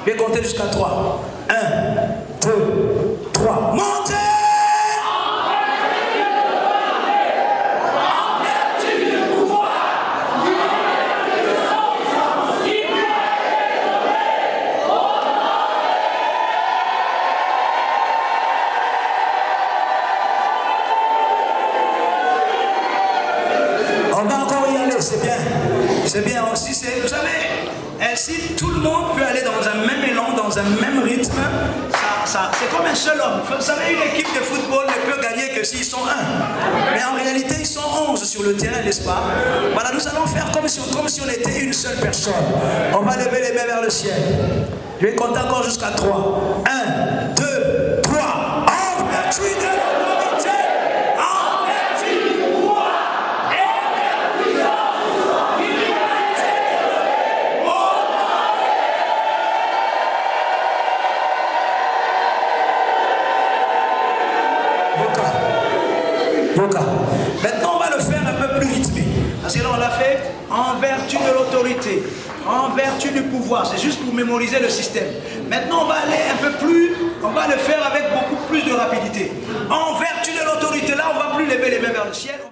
Je vais compter jusqu'à 3. 1, 2, 3. Montez! C'est bien aussi, vous savez, si tout le monde peut aller dans un même élan, dans un même rythme, c'est comme un seul homme. Vous savez, une équipe de football ne peut gagner que s'ils sont un. Mais en réalité, ils sont 11 sur le terrain, n'est-ce pas? Voilà, nous allons faire comme si on était une seule personne. On va lever les mains vers le ciel. Je vais compter encore jusqu'à 3. 1, 2, 3. En vertu de l'autorité, en vertu du pouvoir et de la puissance. Maintenant, on va le faire un peu plus rythmé. Parce que là, on l'a fait en vertu de l'autorité. l'autorité, en vertu du pouvoir. C'est juste pour mémoriser le système. Maintenant, on va aller un peu plus, on va le faire avec beaucoup plus de rapidité. En vertu de l'autorité, là, on ne va plus lever les mains vers le ciel.